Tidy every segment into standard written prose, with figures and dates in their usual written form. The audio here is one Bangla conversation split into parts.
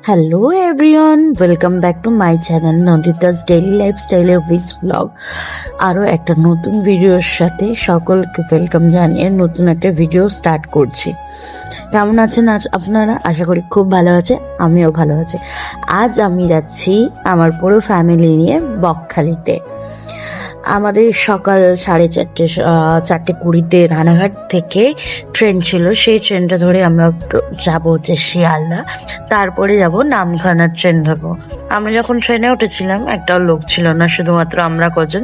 Hello everyone, welcome back to my channel Nandita's daily lifestyle with blog. আরও একটা নতুন ভিডিওর সাথে সকলকে ওয়েলকাম জানিয়ে নতুন একটা ভিডিও স্টার্ট করছি। কেমন আছেন আজ আপনারা? আশা করি খুব ভালো আছে, আমিও ভালো আছি। আজ আমি যাচ্ছি আমার পুরো ফ্যামিলি নিয়ে বকখালিতে। আমাদের সকাল 4:30 রানাঘাট থেকে ট্রেন ছিল, সেই ট্রেনটা ধরে আমরা যাবো হচ্ছে শিয়ালদা, তারপরে যাব নামখানার ট্রেন ধরবো। আমরা যখন ট্রেনে উঠেছিলাম একটাও লোক ছিল না, শুধুমাত্র আমরা কজন।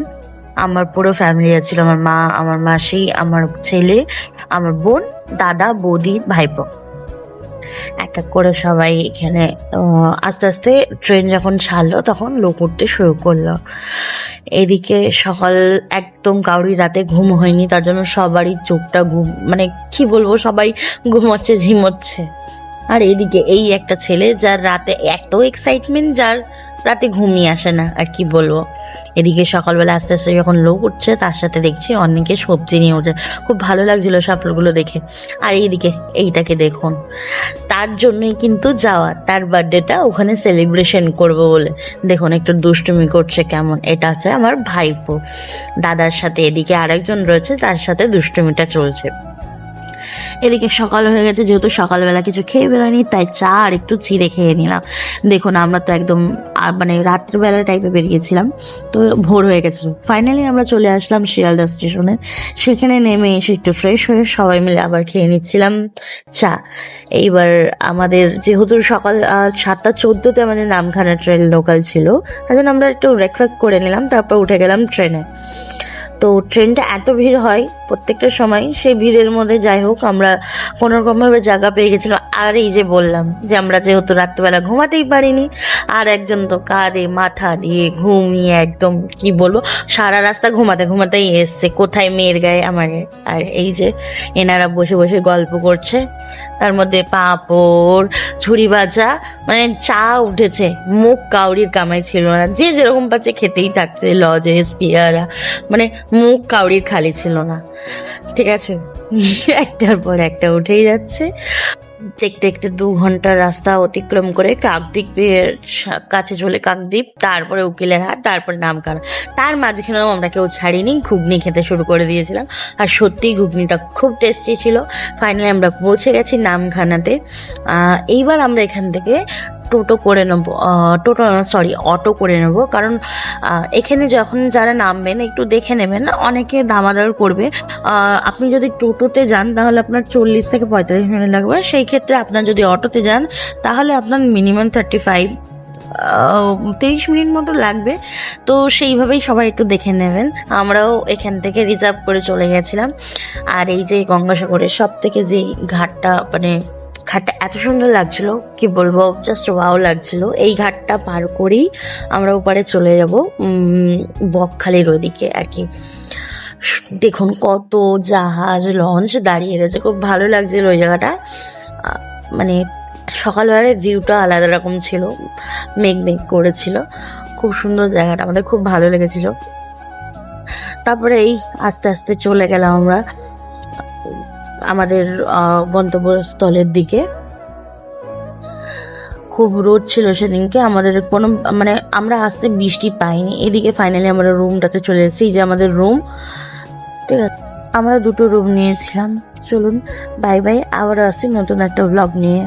আমার পুরো ফ্যামিলি ছিল, আমার মা, আমার মাসি, আমার ছেলে, আমার বোন, দাদা, বৌদি, ভাইপো। এক এক করে সবাই এখানে আস্তে আস্তে ট্রেন যখন ছাড়লো তখন লোক উঠতে শুরু করলো। এদিকে সকাল একদম কাউরি রাতে ঘুম হয়নি, তার জন্য সবারই চোখটা মানে কি বলবো, সবাই ঘুমোচ্ছে, ঝিমোচ্ছে। আর এদিকে এই একটা ছেলে যার রাতে এত এক্সাইটমেন্ট, যার রাতে ঘুমিয়ে আসে না, আর কি বলবো। এদিকে সকালবেলা আস্তে আস্তে যখন লোক উঠছে, তার সাথে দেখছি অনেকে সবজি নিয়ে উঠছে। খুব ভালো লাগছিল সবগুলো দেখে। আর এইদিকে এইটাকে দেখুন, তার জন্যই কিন্তু যাওয়া, তার বার্থডেটা ওখানে সেলিব্রেশন করবো বলে। দেখুন একটু দুষ্টুমি করছে কেমন। এটা হচ্ছে আমার ভাইপো, দাদার সাথে এদিকে আরেকজন রয়েছে, তার সাথে দুষ্টুমিটা চলছে। এদিকে সকাল হয়ে গেছে, যেহেতু সকালবেলা কিছু খেয়ে বেরোয়নি, তাই চা আর একটু চিড়ে খেয়ে নিলাম। দেখুন আমরা তো একদম মানে রাত্রিবেলা টাইপে বেরিয়েছিলাম, তো ভোর হয়ে গেছিল। ফাইনালি আমরা চলে আসলাম শিয়ালদা স্টেশনে। সেখানে নেমে এসে একটু ফ্রেশ হয়ে সবাই মিলে আবার খেয়ে নিচ্ছিলাম চা। এইবার আমাদের যেহেতু সকাল 7:14 আমাদের নামখানা ট্রেন লোকাল ছিল, তার জন্য আমরা একটু ব্রেকফাস্ট করে নিলাম, তারপর উঠে গেলাম ট্রেনে। তো ট্রেনটা এত ভিড় হয় প্রত্যেকটা সময়, সেই ভিড়ের মধ্যে যাই হোক আমরা কোনোরকমভাবে জায়গা পেয়ে গেছিলাম। আর এই যে বললাম যে আমরা যেহেতু রাত্রেবেলা ঘুমাতেই পারিনি, আর একজন তো কাঁধে মাথা দিয়ে ঘুমিয়ে একদম কি বলবো, সারা রাস্তা ঘুমাতেই এসছে, কোথায় মেয়ের গায়ে আমার গায়ে। আর এই যে এনারা বসে বসে গল্প করছে, তার মধ্যে পাঁপড়, ঝুড়ি ভাজা, মানে চা উঠেছে, মুখ কাউরির কামাই ছিল না, যে যেরকম পাচ্ছে খেতেই থাকছে, লজেস, পেয়ারা, মানে মুখ কাউরির খালি ছিল না। ঠিক আছে, একটার পর একটা উঠেই যাচ্ছে। দেখতে দেখতে 2 ঘন্টার রাস্তা অতিক্রম করে কাকদ্বীপের কাছে চলে, কাকদ্বীপ, তারপরে উকিলের হাট, তারপরে নামখানা। তার মাঝখানেও আমরা কেউ ছাড়িনি, ঘুগনি খেতে শুরু করে দিয়েছিলাম। আর সত্যিই ঘুগনিটা খুব টেস্টি ছিল। ফাইনালি আমরা পৌঁছে গেছি নামখানাতে। এইবার আমরা এখান থেকে অটো করে নেবো, কারণ এখানে যখন যারা নামবেন একটু দেখে নেবেন, অনেকে দামাদার করবে। আপনি যদি টোটোতে যান তাহলে আপনার 40 থেকে 45 মিনিট লাগবে, সেই ক্ষেত্রে আপনার যদি অটোতে যান তাহলে আপনার মিনিমাম 30 মিনিট মতো লাগবে। তো সেইভাবেই সবাই একটু দেখে নেবেন। আমরাও এখান থেকে রিজার্ভ করে চলে গেছিলাম। আর এই যে গঙ্গাসাগরের সব থেকে যে ঘাটটা, মানে ঘাটটা এত সুন্দর লাগছিল, কি বলবো, জাস্ট ওয়াও লাগছিল। এই ঘাটটা পার করেই আমরা ওপারে চলে যাব বকখালির ওদিকে আর কি। দেখুন কত জাহাজ, লঞ্চ দাঁড়িয়ে রয়েছে, খুব ভালো লাগছিল ওই জায়গাটা। মানে সকালবেলায় ভিউটা আলাদা রকম ছিল, মেঘ করেছিল, খুব সুন্দর জায়গাটা, আমাদের খুব ভালো লেগেছিল। তারপরে এই আস্তে আস্তে চলে গেলাম আমরা আমাদের গন্তব্যস্থলের দিকে। খুব রোদ ছিল সেদিনকে, আমাদের কোনো মানে আমরা আসতে বৃষ্টি পাইনি। এদিকে ফাইনালি আমরা রুমটাতে চলে এসেছি, যে আমাদের রুম। ঠিক আছে, আমরা 2টো রুম নিয়েছিলাম। চলুন বাই বাই, আবার আসি নতুন একটা ব্লগ নিয়ে।